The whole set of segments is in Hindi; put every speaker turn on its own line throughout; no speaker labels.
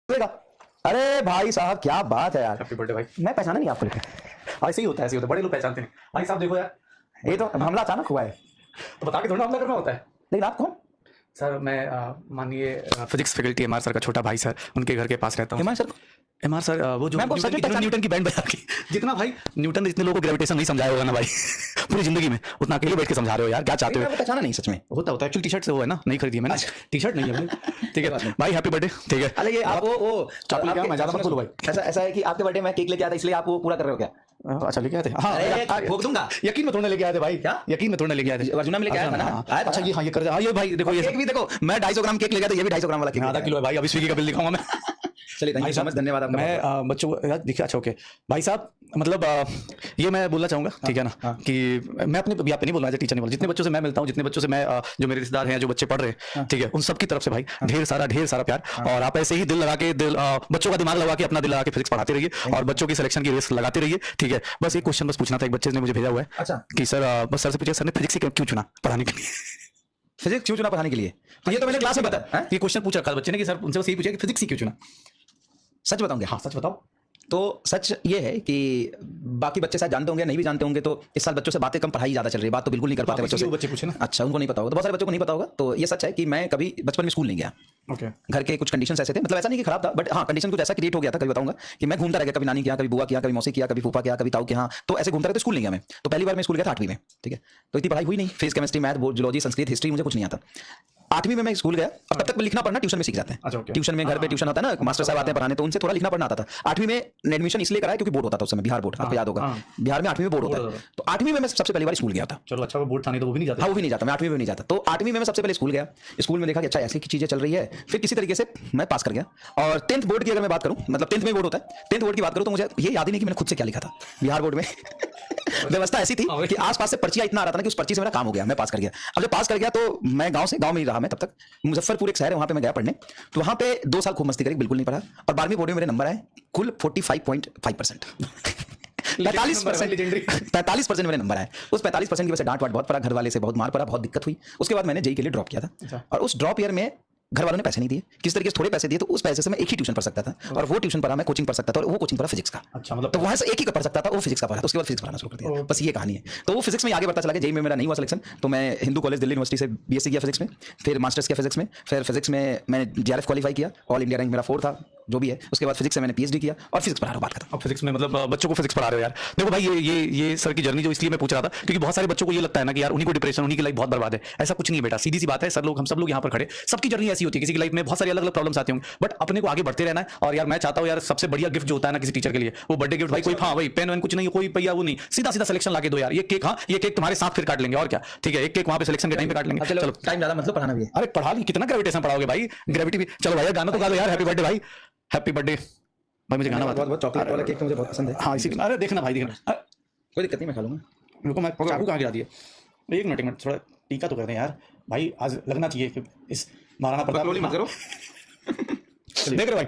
देगा। अरे भाई साहब क्या बात है यार।
हैप्पी बर्थडे भाई।
मैं पहचाना नहीं आपको लेकर।
ऐसे ही होता है, ऐसे ही होता है, बड़े लोग पहचानते हैं। भाई साहब देखो यार,
ये तो हमला अचानक हुआ है।
तो बता के थोड़ा हमला करना होता है।
लेकिन आप कौन?
सर मैं माननीय फिजिक्स फैकल्टी एमआर सर का छोटा भाई सर, उनके घर के पास रहता हूँ।
MR sir?
एमआर सर वो जो
न्यूटन
की बैंड बजा के जितना भाई न्यूटन ने इतने लोगों को ग्रेविटेशन नहीं समझाया होगा ना भाई पूरी जिंदगी में, उतना अकेले बैठ के समझा रहे हो यार, क्या चाहते हो?
पहचाना नहीं सच में।
होता होता है एक्चुअली, टी शर्ट से वो है ना, नहीं खरीदी है मैंने टी शर्ट, नहीं है भाई। ठीक है भाई, हैप्पी बर्थडे। ठीक है,
अरे ये आप वो
चॉकलेट क्या, मैं ज्यादा मत बोलो भाई।
ऐसा है कि आपके बर्थडे में केक लेके आया था इसलिए आप वो पूरा कर रहे हो क्या?
अच्छा लेके आए थे?
हाँ भोग दूंगा।
यकीन में थोड़े लेके आए थे भाई।
क्या
यकीन में थोड़े लेके आए थे?
अर्जुना में लेके आया था ना।
अच्छा ये, हाँ ये कर, हाँ ये भाई देखो, ये
केक भी देखो, मैं 250 ग्राम केक ले गया था, ये भी 250 ग्राम वाला केक।
आधा किलो है भाई, अभी स्विगी का बिल दिखाऊंगा मैं।
चलिए थैंक यू सो मच, धन्यवाद आपका।
मैं बच्चों को यार देखिए, अच्छा ओके भाई साहब, मतलब ये मैं बोलना चाहूंगा, ठीक है ना, कि मैं अपने यहाँ पे नहीं बोल रहा, टीचर नहीं बोल, जितने बच्चों से मैं मिलता हूँ, जितने बच्चों से मैं जो मेरे रिश्तेदार हैं, जो बच्चे पढ़ रहे हैं, ठीक है, उन सबकी तरफ से भाई ढेर सारा प्यार। और आप ऐसे ही दिल लगा के, बच्चों का दिमाग लगा के, अपना दिल लगा के फिजिक्स पढ़ाते रहिए और बच्चों की सिलेक्शन की रेस लगाते रहिए। ठीक है, बस एक क्वेश्चन बस पूछना था, एक बच्चे ने मुझे भेजा हुआ है।
अच्छा
कि सर बस सर से पूछिए, सर ने फिजिक्स क्यों चुना पढ़ाने के लिए?
फिजिक्स क्यों चुना पढ़ाने के लिए? तो ये तो मैंने क्लास में बताया।
ये क्वेश्चन पूछ रखा था बच्चे ने कि सर उनसे बस यही पूछा कि फिजिक्स क्यों चुना।
सच बताऊंगे?
हाँ सच बताओ।
तो सच ये है कि बाकी बच्चे शायद जानते होंगे, नहीं भी जानते होंगे, तो इस साल बच्चों से बातें कम, पढ़ाई ज्यादा चल रही है, बात तो बिल्कुल नहीं कर पाते बच्चों से।
बच्चे पूछे ना।
अच्छा उनको नहीं पता होगा, तो बहुत सारे बच्चों को नहीं पता होगा। तो ये सच है कि मैं कभी बचपन में स्कूल नहीं गया।
ओके।
घर के कुछ कंडीशंस ऐसे थे, मतलब ऐसा नहीं कि खराब था, बट हाँ कंडीशन कुछ ऐसा क्रिएट हो गया था, कभी बताऊंगा, कि मैं घूमता रह गया, कभी नानी के यहाँ, कभी बुआ के यहाँ, कभी मौसी के यहाँ, कभी फूफा के यहाँ, कभी ताऊ के यहाँ, तो ऐसे घूमता रहा, तो स्कूल नहीं गया मैं। तो पहली बार मैं स्कूल गया था 8वीं में। ठीक है, तो इतनी पढ़ाई हुई नहीं, physics chemistry math zoology Sanskrit history मुझे कुछ नहीं आता। 8वीं में मैं स्कूल गया, और तब तक लिखना पढ़ना ट्यूशन में सीख जाते हैं।
अच्छा, okay.
ट्यूशन में, घर पे ट्यूशन होता है ना, मास्टर साहब आते हैं पढ़ाने, तो उनसे थोड़ा लिखना पढ़ना आता था। 8वीं में एडमिशन इसलिए कराया क्योंकि बोर्ड होता था उस समय, बिहार बोर्ड, आपको याद होगा, बिहार में 8वीं में बोर्ड होता है। तो 8वीं में मैं सबसे पहली बार स्कूल गया था।
चलो अच्छा, वो बोर्ड था नहीं तो वो भी नहीं जाता।
हाँ वो भी नहीं जाता, मैं 8वीं में नहीं जाता। तो 8वीं में मैं सबसे पहले स्कूल गया, स्कूल में देखा कि अच्छा ऐसी की चीजें चल रही है, फिर किसी तरीके से मैं पास कर गया। और 10th बोर्ड की अगर मैं बात करूं, मतलब 10th में बोर्ड होता है, 10th बोर्ड की बात करूं तो मुझे ये याद ही नहीं कि मैंने खुद से क्या लिखा था बिहार बोर्ड में। व्यवस्था ऐसी थी कि आसपास से पर्चियां इतना आ रहा था ना कि उस पर्ची से मेरा काम हो गया, मैं पास कर गया। अब जब पास कर गया तो मैं गांव में ही रहा, मैं तब तक मुजफ्फरपुर एक शहर है, वहां पे मैं गया पढ़ने। तो वहां पे 2 साल खूब मस्ती करी, बिल्कुल नहीं पढ़ा, और 12वीं बोर्ड में मेरे नंबर आए कुल 45.5%। 45% मेरे नंबर आए। उस 45% की वजह से डांट वाट बहुत पड़ा, घर वाले से बहुत मार पड़ा, बहुत दिक्कत हुई। उसके बाद मैंने जेईई के लिए ड्रॉप किया था, और उस ड्रॉप ईयर में घर वालों ने पैसे नहीं दिए, किस तरीके से थोड़े पैसे दिए, तो उस पैसे से मैं एक ही ट्यूशन पढ़ सकता था, और वो ट्यूशन पढ़ा मैं कोचिंग पढ़ सकता था, और वो कोचिंग पढ़ा फिजिक्स का। अच्छा, मतलब तो वहां से एक ही का पढ़ सकता था, वो फिजिक्स का पढ़ा, तो उसके बाद फिजिक्स पढ़ाना शुरू कर दिया। बस ये कहानी है। तो वो फिजिक्स में आगे बढ़ता चला गया। जेईई में मेरा नहीं हुआ सिलेक्शन, तो मैं हिंदू कॉलेज दिल्ली यूनिवर्सिटी से बीएससी किया फिजिक्स में, फिर मास्टर्स किया फिजिक्स में, फिर फिजिक्स में मैंने जेआरएफ क्वालीफाई किया, ऑल इंडिया रैंक मेरा 4 था, जो भी है। उसके बाद फिजिक्स से मैंने पीएचडी किया, और फिजिक्स पढ़ा रहा हूं, बात खत्म।
अब फिजिक्स में मतलब बच्चों को फिजिक्स पढ़ा रहे हो यार। देखो भाई ये सर की जर्नी जो इसलिए मैं पूछ रहा था, क्योंकि बहुत सारे बच्चों को ये लगता है ना कि यार उन्हीं को डिप्रेशन, उन्हीं की लाइफ बहुत बर्बाद है। ऐसा कुछ नहीं है बेटा, सीधी सी बात है। सर लोग, हम सब लोग यहाँ पर खड़े, सबकी जर्नी ऐसी होती है, किसी की लाइफ में बहुत सारी अलग अलग प्रॉब्लम्स आती होंगी, बट अपने को आगे बढ़ते रहना है। और यार मैं चाहता हूँ यार, सबसे बढ़िया गिफ्ट जो होता है ना किसी टीचर के लिए, वो बर्थडे गिफ्ट भाई। कोई हाँ भाई पेन वेन कुछ नहीं, कोई भैया वो नहीं, सीधा सिलेक्शन लाके दो यार। ये केक, हाँ ये केक तुम्हारे साथ फिर काट लेंगे, और क्या, ठीक है, एक केक वहां पे सिलेक्शन के टाइम पे काट लेंगे।
चलो टाइम ज्यादा मतलब पढ़ाना भी है।
अरे पढ़ा ली, कितना ग्रेविटेशन पढ़ाओगे भाई, ग्रेविटी भी। चलो भाई गाना तो गा दो यार, हैप्पी बर्थडे भाई, हैप्पी बर्थडे भाई। मुझे गाना
बहुत चॉकलेट वाला केक तो मुझे बहुत पसंद है।
हाँ इसी, अरे देखना भाई, देखना,
कोई दिक्कत नहीं, मैं खा लूंगा।
रुको मैं चाकू कहाँ गिरा दिए, एक मिनट थोड़ा टीका तो कर रहे हैं यार भाई, आज लगना चाहिए कि इस महाराणा प्रताप मत करो। देख रहे भाई,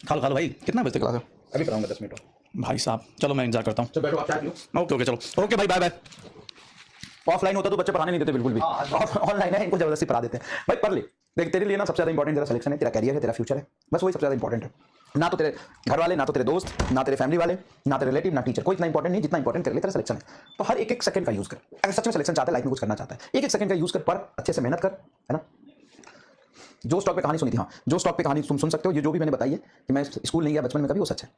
खा लो भाई, कितना बजे तक क्लास है?
अभी पढ़ाऊंगा 10 मिनट
भाई साहब, चलो मैं इंतजार करता हूँ।
चलो बैठो, आप चाय लो।
ओके चलो, ओके भाई, बाय बाय।
ऑफलाइन होता तो बच्चे पढ़ाने नहीं देते बिल्कुल भी, ऑनलाइन है, इनको जबरदस्ती पढ़ा देते हैं। भाई पढ़ ले, देख तेरे लिए ना सबसे ज्यादा इंपॉर्टेंट तेरा सिलेक्शन है, तेरा कैरियर है, तेरा फ्यूचर है, बस वही सबसे ज्यादा इंपॉर्टेंट है। ना तो तेरे घर वाले, ना तो तेरे दोस्त, ना तेरे फैमिली वाले, ना तेरे रिलेटिव, ना टीचर, कोई इतना इंपॉर्टेंट नहीं जितना इंपॉर्टेंट तेरे लिए तेरा सिलेक्शन है। तो हर एक सेकंड का यूज कर, अगर सच में सिलेक्शन चाहता है, लाइफ में कुछ करना चाहता है, एक सेकंड का यूज कर, पढ़, अच्छे से मेहनत कर, है ना। जो स्टॉक पे कहानी सुनी थी, हाँ जो स्टॉक पे कहानी तुम सुन सकते हो, ये जो भी मैंने बताई है कि मैं स्कूल नहीं गया बचपन में कभी, वो सच है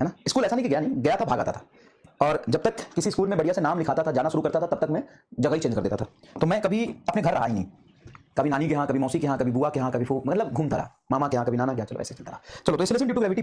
ना। स्कूल ऐसा नहीं कि गया नहीं, गया था, भाग आता था, और जब तक किसी स्कूल में बढ़िया से नाम लिखाता था, जाना शुरू करता था, तब तक मैं जगह ही चेंज कर देता था। तो मैं कभी अपने घर रहा ही नहीं, कभी नानी के यहाँ, कभी मौसी के यहाँ, कभी बुआ के यहाँ, कभी मतलब घूमता रहा, मामा के यहाँ, कभी नाना के यहाँ, चलो ऐसे चलता रहा। चलो तो इस लेसन ड्यू टू ग्रेविटी पे